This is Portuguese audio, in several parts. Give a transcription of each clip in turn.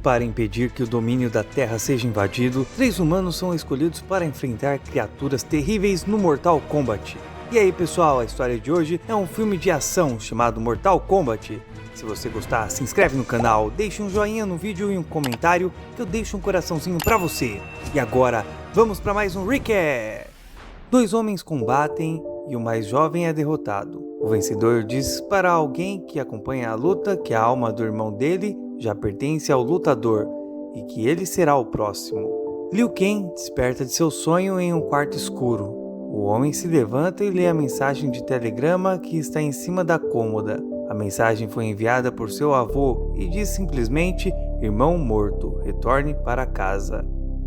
Para impedir que o domínio da Terra seja invadido, 3 humanos são escolhidos para enfrentar criaturas terríveis no Mortal Kombat. E aí pessoal, a história de hoje é um filme de ação chamado Mortal Kombat. Se você gostar, se inscreve no canal, deixe um joinha no vídeo e um comentário que eu deixo um coraçãozinho pra você. E agora, vamos para mais um recap! 2 homens combatem e o mais jovem é derrotado. O vencedor diz para alguém que acompanha a luta que a alma do irmão dele já pertence ao lutador e que ele será o próximo. Liu Kang desperta de seu sonho em um quarto escuro. O homem se levanta e lê a mensagem de telegrama que está em cima da cômoda. A mensagem foi enviada por seu avô e diz simplesmente: "Irmão morto, retorne para casa."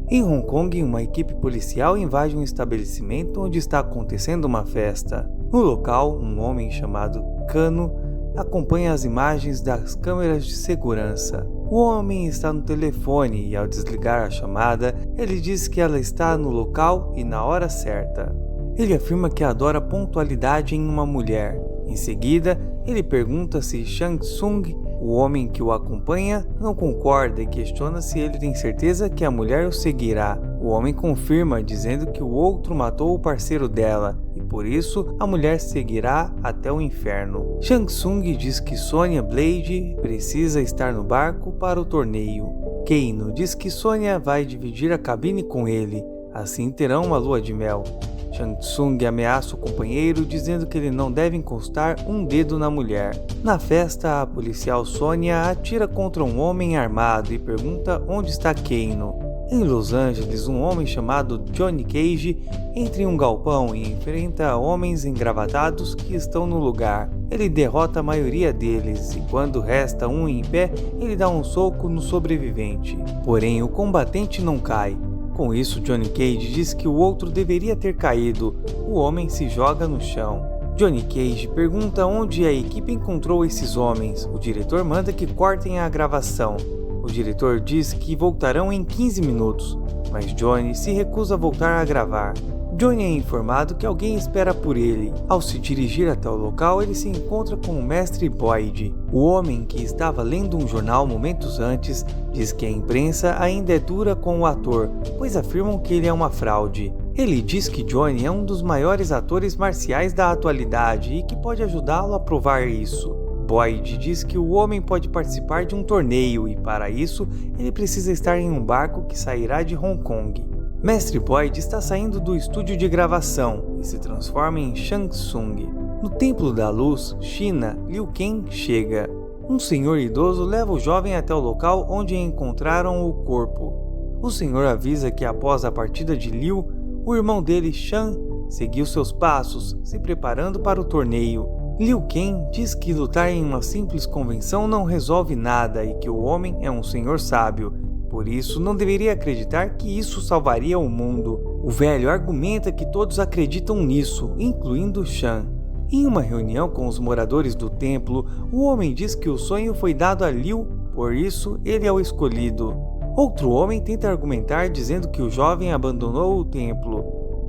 Em Hong Kong, uma equipe policial invade um estabelecimento onde está acontecendo uma festa. No local, um homem chamado Kano acompanha as imagens das câmeras de segurança. O homem está no telefone e, ao desligar a chamada, ele diz que ela está no local e na hora certa. Ele afirma que adora pontualidade em uma mulher. Em seguida, ele pergunta se Shang Tsung, o homem que o acompanha, não concorda e questiona se ele tem certeza que a mulher o seguirá. O homem confirma, dizendo que o outro matou o parceiro dela e por isso a mulher seguirá até o inferno. Shang Tsung diz que Sonya Blade precisa estar no barco para o torneio. Kano diz que Sonya vai dividir a cabine com ele, assim terão uma lua de mel. Shang Tsung ameaça o companheiro, dizendo que ele não deve encostar um dedo na mulher. Na festa, a policial Sonya atira contra um homem armado e pergunta onde está Kano. Em Los Angeles, um homem chamado Johnny Cage entra em um galpão e enfrenta homens engravatados que estão no lugar. Ele derrota a maioria deles e quando resta um em pé, ele dá um soco no sobrevivente. Porém, o combatente não cai. Com isso, Johnny Cage diz que o outro deveria ter caído. O homem se joga no chão. Johnny Cage pergunta onde a equipe encontrou esses homens. O diretor manda que cortem a gravação. O diretor diz que voltarão em 15 minutos, mas Johnny se recusa a voltar a gravar. Johnny é informado que alguém espera por ele. Ao se dirigir até o local, ele se encontra com o Mestre Boyd. O homem, que estava lendo um jornal momentos antes, diz que a imprensa ainda é dura com o ator, pois afirmam que ele é uma fraude. Ele diz que Johnny é um dos maiores atores marciais da atualidade e que pode ajudá-lo a provar isso. Boyd diz que o homem pode participar de um torneio e, para isso, ele precisa estar em um barco que sairá de Hong Kong. Mestre Boyd está saindo do estúdio de gravação e se transforma em Shang Tsung. No Templo da Luz, China, Liu Kang chega. Um senhor idoso leva o jovem até o local onde encontraram o corpo. O senhor avisa que após a partida de Liu, o irmão dele, Shan, seguiu seus passos, se preparando para o torneio. Liu Kang diz que lutar em uma simples convenção não resolve nada e que o homem é um senhor sábio. Por isso, não deveria acreditar que isso salvaria o mundo. O velho argumenta que todos acreditam nisso, incluindo Shan. Em uma reunião com os moradores do templo, o homem diz que o sonho foi dado a Liu, por isso ele é o escolhido. Outro homem tenta argumentar dizendo que o jovem abandonou o templo.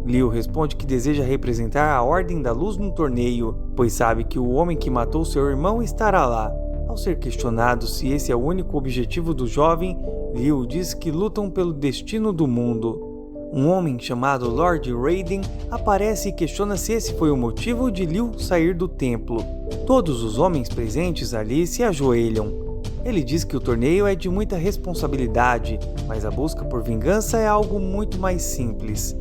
Liu responde que deseja representar a Ordem da Luz no torneio, pois sabe que o homem que matou seu irmão estará lá. Ao ser questionado se esse é o único objetivo do jovem, Liu diz que lutam pelo destino do mundo. Um homem chamado Lord Raiden aparece e questiona se esse foi o motivo de Liu sair do templo. Todos os homens presentes ali se ajoelham. Ele diz que o torneio é de muita responsabilidade, mas a busca por vingança é algo muito mais simples.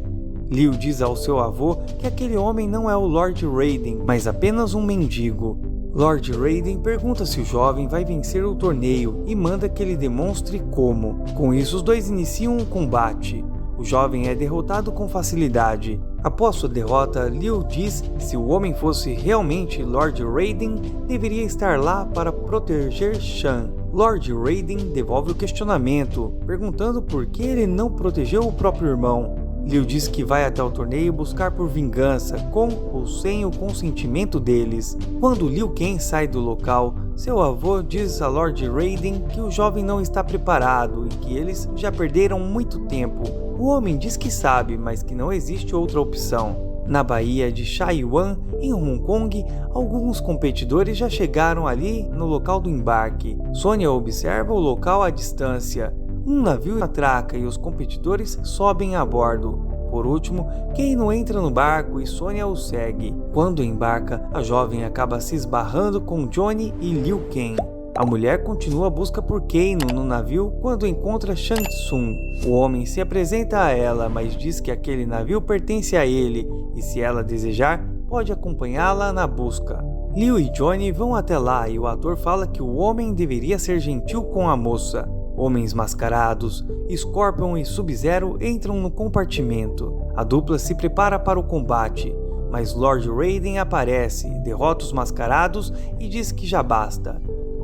Liu diz ao seu avô que aquele homem não é o Lord Raiden, mas apenas um mendigo. Lord Raiden pergunta se o jovem vai vencer o torneio e manda que ele demonstre como. Com isso, os dois iniciam um combate. O jovem é derrotado com facilidade. Após sua derrota, Liu diz que se o homem fosse realmente Lord Raiden, deveria estar lá para proteger Shan. Lord Raiden devolve o questionamento, perguntando por que ele não protegeu o próprio irmão. Liu diz que vai até o torneio buscar por vingança, com ou sem o consentimento deles. Quando Liu Kang sai do local, seu avô diz a Lord Raiden que o jovem não está preparado e que eles já perderam muito tempo. O homem diz que sabe, mas que não existe outra opção. Na Baía de Chaiwan, em Hong Kong, alguns competidores já chegaram ali no local do embarque. Sônia observa o local à distância. Um navio atraca e os competidores sobem a bordo. Por último, Keino entra no barco e Sônia o segue. Quando embarca, a jovem acaba se esbarrando com Johnny e Liu Kang. A mulher continua a busca por Keino no navio quando encontra Shang Tsung. O homem se apresenta a ela, mas diz que aquele navio pertence a ele e, se ela desejar, pode acompanhá-la na busca. Liu e Johnny vão até lá e o ator fala que o homem deveria ser gentil com a moça. Homens mascarados, Scorpion e Sub-Zero entram no compartimento. A dupla se prepara para o combate, mas Lord Raiden aparece, derrota os mascarados e diz que já basta.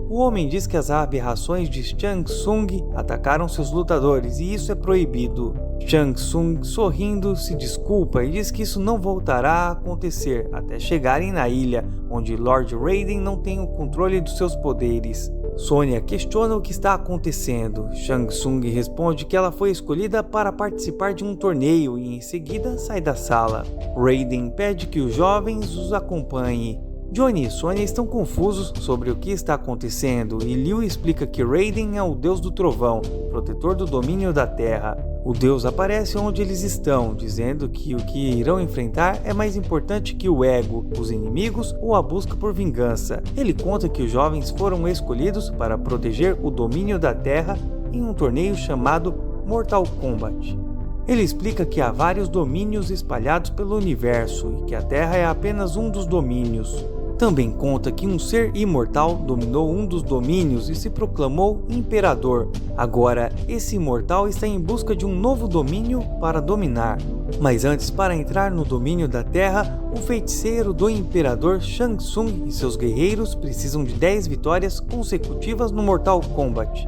O homem diz que as aberrações de Shang Tsung atacaram seus lutadores e isso é proibido. Shang Tsung, sorrindo, se desculpa e diz que isso não voltará a acontecer até chegarem na ilha, onde Lord Raiden não tem o controle dos seus poderes. Sônia questiona o que está acontecendo. Shang Tsung responde que ela foi escolhida para participar de um torneio e em seguida sai da sala. Raiden pede que os jovens os acompanhem. Johnny e Sônia estão confusos sobre o que está acontecendo e Liu explica que Raiden é o deus do trovão, protetor do domínio da terra. O deus aparece onde eles estão, dizendo que o que irão enfrentar é mais importante que o ego, os inimigos ou a busca por vingança. Ele conta que os jovens foram escolhidos para proteger o domínio da terra em um torneio chamado Mortal Kombat. Ele explica que há vários domínios espalhados pelo universo e que a Terra é apenas um dos domínios. Também conta que um ser imortal dominou um dos domínios e se proclamou imperador. Agora, esse imortal está em busca de um novo domínio para dominar. Mas antes, para entrar no domínio da Terra, o feiticeiro do imperador Shang Tsung e seus guerreiros precisam de 10 vitórias consecutivas no Mortal Kombat.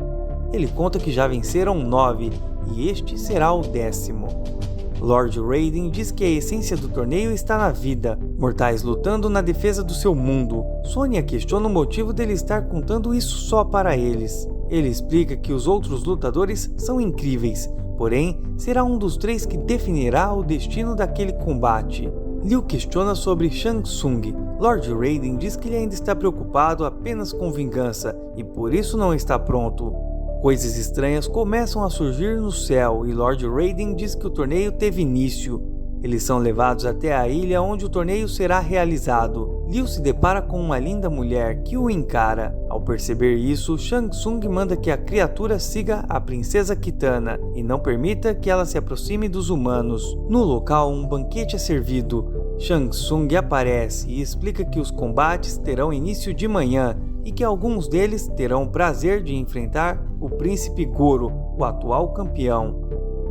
Ele conta que já venceram 9 e este será o 10º. Lord Raiden diz que a essência do torneio está na vida, mortais lutando na defesa do seu mundo. Sônia questiona o motivo dele estar contando isso só para eles. Ele explica que os outros lutadores são incríveis, porém será um dos 3 que definirá o destino daquele combate. Liu questiona sobre Shang Tsung. Lord Raiden diz que ele ainda está preocupado apenas com vingança e por isso não está pronto. Coisas estranhas começam a surgir no céu e Lord Raiden diz que o torneio teve início. Eles são levados até a ilha onde o torneio será realizado. Liu se depara com uma linda mulher que o encara. Ao perceber isso, Shang Tsung manda que a criatura siga a princesa Kitana e não permita que ela se aproxime dos humanos. No local, um banquete é servido. Shang Tsung aparece e explica que os combates terão início de manhã e que alguns deles terão o prazer de enfrentar o príncipe Goro, o atual campeão.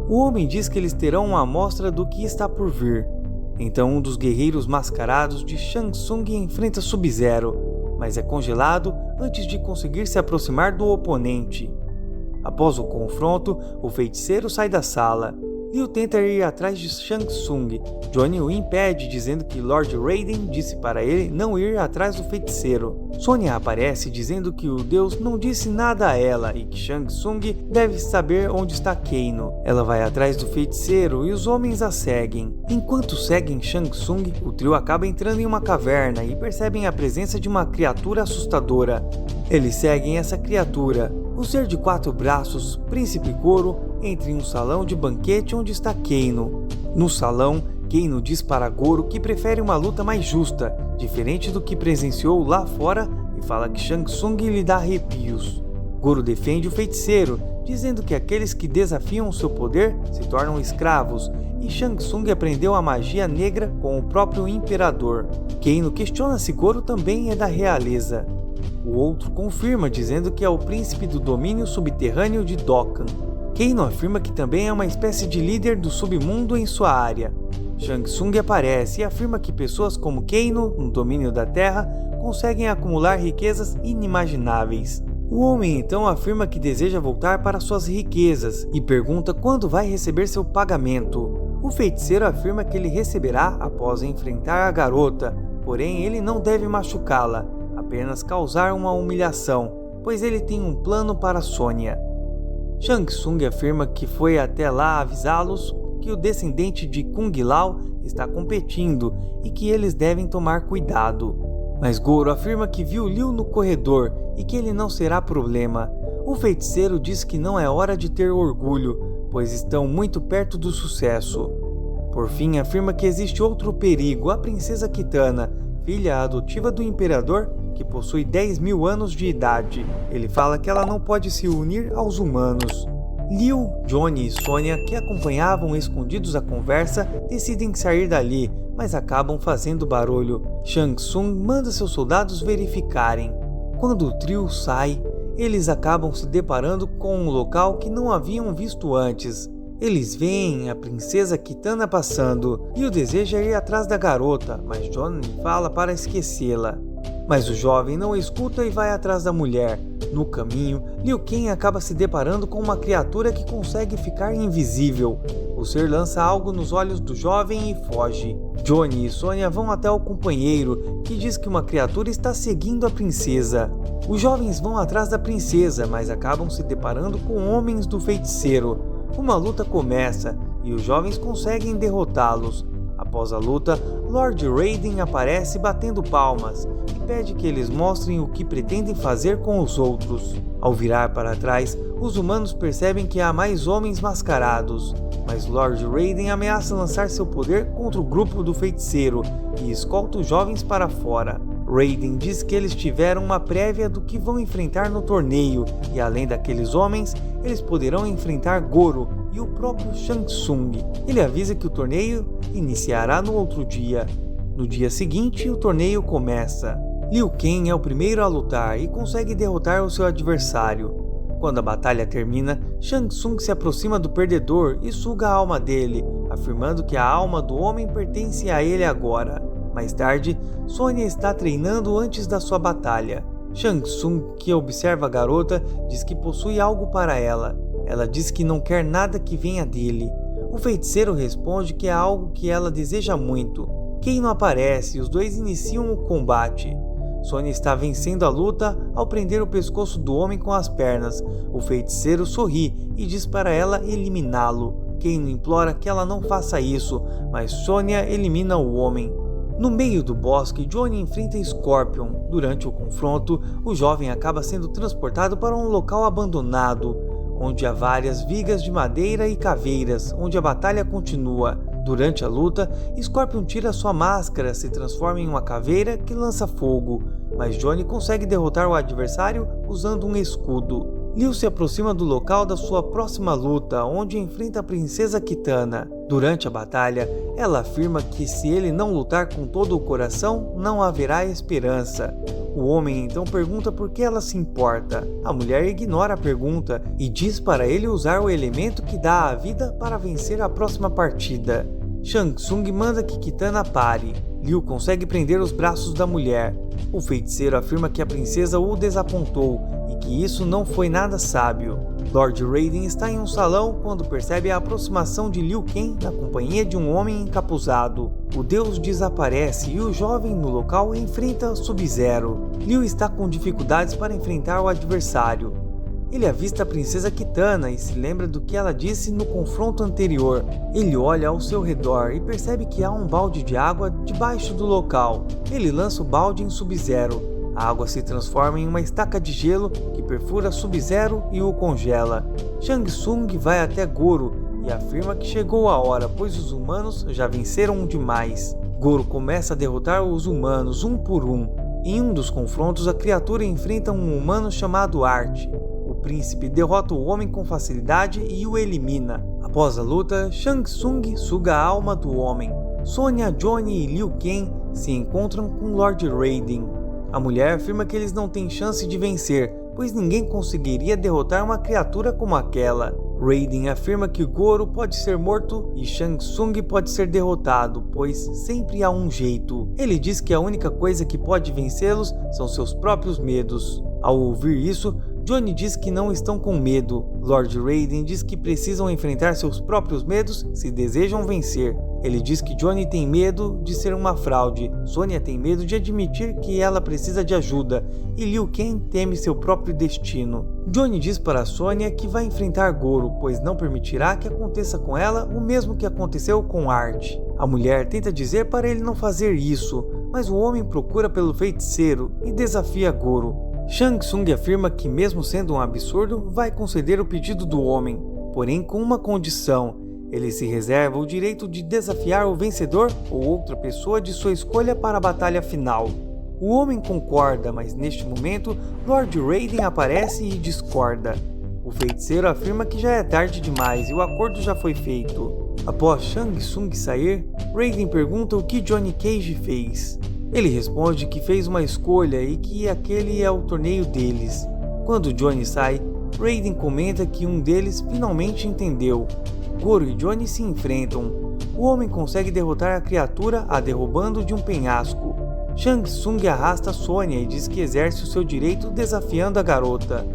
O homem diz que eles terão uma amostra do que está por vir. Então um dos guerreiros mascarados de Shang Tsung enfrenta Sub-Zero, mas é congelado antes de conseguir se aproximar do oponente. Após o confronto, o feiticeiro sai da sala. Liu tenta ir atrás de Shang Tsung. Johnny o impede, dizendo que Lord Raiden disse para ele não ir atrás do feiticeiro. Sônia aparece dizendo que o deus não disse nada a ela e que Shang Tsung deve saber onde está Keino. Ela vai atrás do feiticeiro e os homens a seguem. Enquanto seguem Shang Tsung, o trio acaba entrando em uma caverna e percebem a presença de uma criatura assustadora. Eles seguem essa criatura. O ser de 4 braços, Príncipe Goro, entra em um salão de banquete onde está Keino. No salão, Keino diz para Goro que prefere uma luta mais justa, diferente do que presenciou lá fora, e fala que Shang Tsung lhe dá arrepios. Goro defende o feiticeiro, dizendo que aqueles que desafiam seu poder se tornam escravos, e Shang Tsung aprendeu a magia negra com o próprio imperador. Keino questiona se Goro também é da realeza. O outro confirma, dizendo que é o príncipe do domínio subterrâneo de Dokkan. Keino afirma que também é uma espécie de líder do submundo em sua área. Shang Tsung aparece e afirma que pessoas como Keino, no domínio da Terra, conseguem acumular riquezas inimagináveis. O homem então afirma que deseja voltar para suas riquezas e pergunta quando vai receber seu pagamento. O feiticeiro afirma que ele receberá após enfrentar a garota, porém ele não deve machucá-la, apenas causar uma humilhação, pois ele tem um plano para Sônia. Shang Tsung afirma que foi até lá avisá-los que o descendente de Kung Lao está competindo e que eles devem tomar cuidado. Mas Goro afirma que viu Liu no corredor e que ele não será problema. O feiticeiro diz que não é hora de ter orgulho, pois estão muito perto do sucesso. Por fim, afirma que existe outro perigo, a princesa Kitana, filha adotiva do imperador, que possui 10.000 anos de idade. Ele fala que ela não pode se unir aos humanos. Liu, Johnny e Sonya, que acompanhavam escondidos a conversa, decidem sair dali, mas acabam fazendo barulho. Shang Tsung manda seus soldados verificarem. Quando o trio sai, eles acabam se deparando com um local que não haviam visto antes. Eles veem a princesa Kitana passando. Liu deseja ir atrás da garota, mas Johnny fala para esquecê-la. Mas o jovem não escuta e vai atrás da mulher. No caminho, Liu Kang acaba se deparando com uma criatura que consegue ficar invisível. O ser lança algo nos olhos do jovem e foge. Johnny e Sonya vão até o companheiro, que diz que uma criatura está seguindo a princesa. Os jovens vão atrás da princesa, mas acabam se deparando com homens do feiticeiro. Uma luta começa e os jovens conseguem derrotá-los. Após a luta, Lord Raiden aparece batendo palmas e pede que eles mostrem o que pretendem fazer com os outros. Ao virar para trás, os humanos percebem que há mais homens mascarados, mas Lord Raiden ameaça lançar seu poder contra o grupo do feiticeiro e escolta os jovens para fora. Raiden diz que eles tiveram uma prévia do que vão enfrentar no torneio e, além daqueles homens, eles poderão enfrentar Goro e o próprio Shang Tsung. Ele avisa que o torneio iniciará no outro dia. No dia seguinte, o torneio começa. Liu Kang é o primeiro a lutar e consegue derrotar o seu adversário. Quando a batalha termina, Shang Tsung se aproxima do perdedor e suga a alma dele, afirmando que a alma do homem pertence a ele agora. Mais tarde, Sonya está treinando antes da sua batalha. Shang Tsung, que observa a garota, diz que possui algo para ela. Ela diz que não quer nada que venha dele. O feiticeiro responde que é algo que ela deseja muito. Kano aparece e os dois iniciam o combate. Sonya está vencendo a luta ao prender o pescoço do homem com as pernas. O feiticeiro sorri e diz para ela eliminá-lo. Kano implora que ela não faça isso, mas Sonya elimina o homem. No meio do bosque, Johnny enfrenta Scorpion. Durante o confronto, o jovem acaba sendo transportado para um local abandonado, onde há várias vigas de madeira e caveiras, onde a batalha continua. Durante a luta, Scorpion tira sua máscara, se transforma em uma caveira que lança fogo, mas Johnny consegue derrotar o adversário usando um escudo. Liu se aproxima do local da sua próxima luta, onde enfrenta a princesa Kitana. Durante a batalha, ela afirma que se ele não lutar com todo o coração, não haverá esperança. O homem então pergunta por que ela se importa. A mulher ignora a pergunta e diz para ele usar o elemento que dá a vida para vencer a próxima partida. Shang Tsung manda que Kitana pare. Liu consegue prender os braços da mulher. O feiticeiro afirma que a princesa o desapontou e que isso não foi nada sábio. Lord Raiden está em um salão quando percebe a aproximação de Liu Kang na companhia de um homem encapuzado. O deus desaparece e o jovem no local enfrenta Sub-Zero. Liu está com dificuldades para enfrentar o adversário. Ele avista a princesa Kitana e se lembra do que ela disse no confronto anterior. Ele olha ao seu redor e percebe que há um balde de água debaixo do local. Ele lança o balde em Sub-Zero. A água se transforma em uma estaca de gelo que perfura Sub-Zero e o congela. Shang Tsung vai até Goro e afirma que chegou a hora, pois os humanos já venceram demais. Goro começa a derrotar os humanos um por um. Em um dos confrontos, a criatura enfrenta um humano chamado Art. O príncipe derrota o homem com facilidade e o elimina. Após a luta, Shang Tsung suga a alma do homem. Sonya, Johnny e Liu Kang se encontram com Lord Raiden. A mulher afirma que eles não têm chance de vencer, pois ninguém conseguiria derrotar uma criatura como aquela. Raiden afirma que Goro pode ser morto e Shang Tsung pode ser derrotado, pois sempre há um jeito. Ele diz que a única coisa que pode vencê-los são seus próprios medos. Ao ouvir isso, Johnny diz que não estão com medo. Lord Raiden diz que precisam enfrentar seus próprios medos se desejam vencer. Ele diz que Johnny tem medo de ser uma fraude, Sonya tem medo de admitir que ela precisa de ajuda e Liu Kang teme seu próprio destino. Johnny diz para Sonya que vai enfrentar Goro, pois não permitirá que aconteça com ela o mesmo que aconteceu com Art. A mulher tenta dizer para ele não fazer isso, mas o homem procura pelo feiticeiro e desafia Goro. Shang Tsung afirma que, mesmo sendo um absurdo, vai conceder o pedido do homem, porém com uma condição: ele se reserva o direito de desafiar o vencedor ou outra pessoa de sua escolha para a batalha final. O homem concorda, mas neste momento, Lord Raiden aparece e discorda. O feiticeiro afirma que já é tarde demais e o acordo já foi feito. Após Shang Tsung sair, Raiden pergunta o que Johnny Cage fez. Ele responde que fez uma escolha e que aquele é o torneio deles. Quando Johnny sai, Raiden comenta que um deles finalmente entendeu. Goro e Johnny se enfrentam. O homem consegue derrotar a criatura a derrubando de um penhasco. Shang Tsung arrasta Sonya e diz que exerce o seu direito desafiando a garota.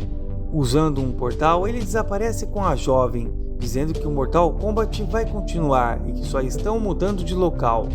Usando um portal, ele desaparece com a jovem, dizendo que o Mortal Kombat vai continuar e que só estão mudando de local.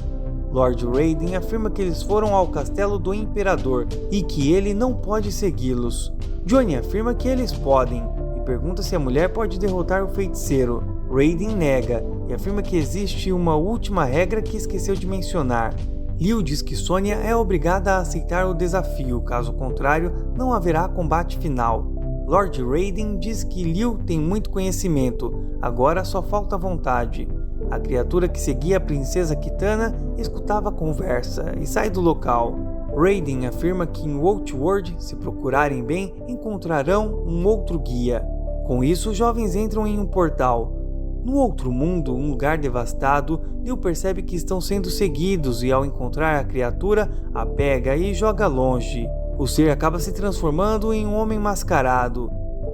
Lord Raiden afirma que eles foram ao castelo do Imperador e que ele não pode segui-los. Johnny afirma que eles podem e pergunta se a mulher pode derrotar o feiticeiro. Raiden nega e afirma que existe uma última regra que esqueceu de mencionar. Liu diz que Sonya é obrigada a aceitar o desafio, caso contrário, não haverá combate final. Lord Raiden diz que Liu tem muito conhecimento, agora só falta vontade. A criatura que seguia a princesa Kitana escutava a conversa e sai do local. Raiden afirma que em Outworld, se procurarem bem, encontrarão um outro guia. Com isso, os jovens entram em um portal. No outro mundo, um lugar devastado, Liu percebe que estão sendo seguidos e ao encontrar a criatura, a pega e joga longe. O ser acaba se transformando em um homem mascarado.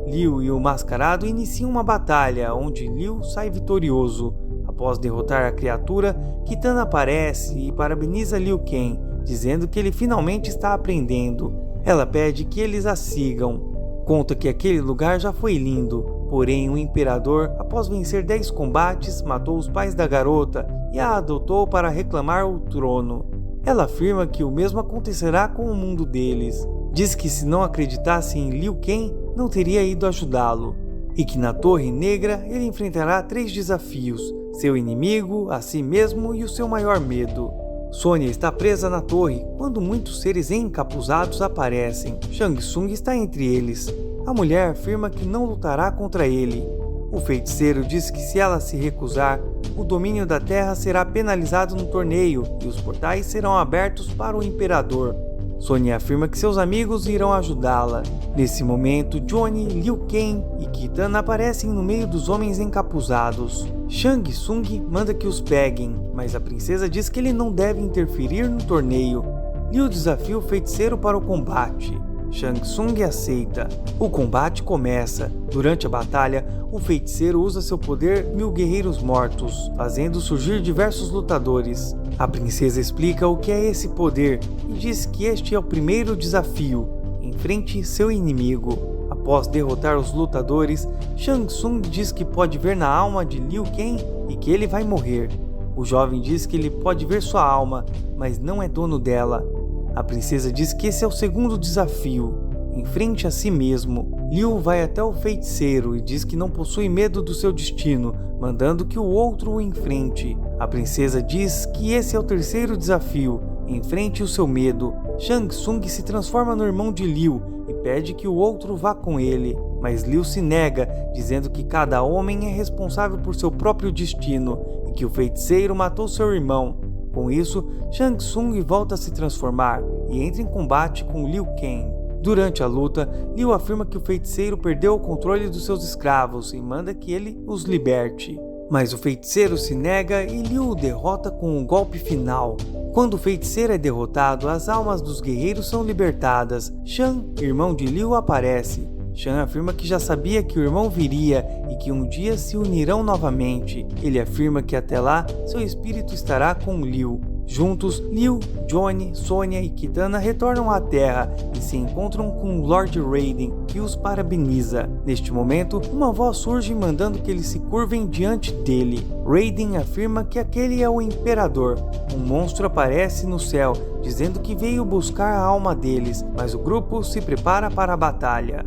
Liu e o mascarado iniciam uma batalha, onde Liu sai vitorioso. Após derrotar a criatura, Kitana aparece e parabeniza Liu Kang, dizendo que ele finalmente está aprendendo. Ela pede que eles a sigam. Conta que aquele lugar já foi lindo, porém o Imperador, após vencer 10 combates, matou os pais da garota e a adotou para reclamar o trono. Ela afirma que o mesmo acontecerá com o mundo deles. Diz que se não acreditasse em Liu Kang, não teria ido ajudá-lo. E que na Torre Negra ele enfrentará 3 desafios: seu inimigo, a si mesmo e o seu maior medo. Sonya está presa na torre quando muitos seres encapuzados aparecem. Shang Tsung está entre eles. A mulher afirma que não lutará contra ele. O feiticeiro diz que se ela se recusar, o domínio da Terra será penalizado no torneio e os portais serão abertos para o Imperador. Sonya afirma que seus amigos irão ajudá-la. Nesse momento, Johnny, Liu Kang e Kitana aparecem no meio dos homens encapuzados. Shang Tsung manda que os peguem, mas a princesa diz que ele não deve interferir no torneio. Liu desafia o feiticeiro para o combate. Shang Tsung aceita. O combate começa. Durante a batalha, o feiticeiro usa seu poder 1000 guerreiros mortos, fazendo surgir diversos lutadores. A princesa explica o que é esse poder e diz que este é o primeiro desafio: enfrente seu inimigo. Após derrotar os lutadores, Shang Tsung diz que pode ver na alma de Liu Kang e que ele vai morrer. O jovem diz que ele pode ver sua alma, mas não é dono dela. A princesa diz que esse é o segundo desafio: enfrente a si mesmo. Liu vai até o feiticeiro e diz que não possui medo do seu destino, mandando que o outro o enfrente. A princesa diz que esse é o terceiro desafio: enfrente o seu medo. Shang Tsung se transforma no irmão de Liu e pede que o outro vá com ele, mas Liu se nega, dizendo que cada homem é responsável por seu próprio destino e que o feiticeiro matou seu irmão. Com isso, Shang Tsung volta a se transformar e entra em combate com Liu Kang. Durante a luta, Liu afirma que o feiticeiro perdeu o controle dos seus escravos e manda que ele os liberte. Mas o feiticeiro se nega e Liu o derrota com um golpe final. Quando o feiticeiro é derrotado, as almas dos guerreiros são libertadas. Shan, irmão de Liu, aparece. Shan afirma que já sabia que o irmão viria e que um dia se unirão novamente. Ele afirma que até lá, seu espírito estará com Liu. Juntos, Liu, Johnny, Sonya e Kitana retornam à Terra e se encontram com Lord Raiden, que os parabeniza. Neste momento, uma voz surge mandando que eles se curvem diante dele. Raiden afirma que aquele é o Imperador. Um monstro aparece no céu, dizendo que veio buscar a alma deles, mas o grupo se prepara para a batalha.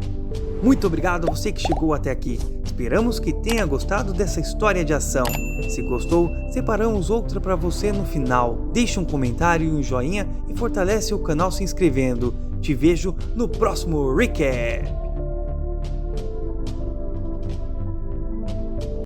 Muito obrigado a você que chegou até aqui. Esperamos que tenha gostado dessa história de ação. Se gostou, separamos outra para você no final. Deixe um comentário e um joinha e fortalece o canal se inscrevendo. Te vejo no próximo recap!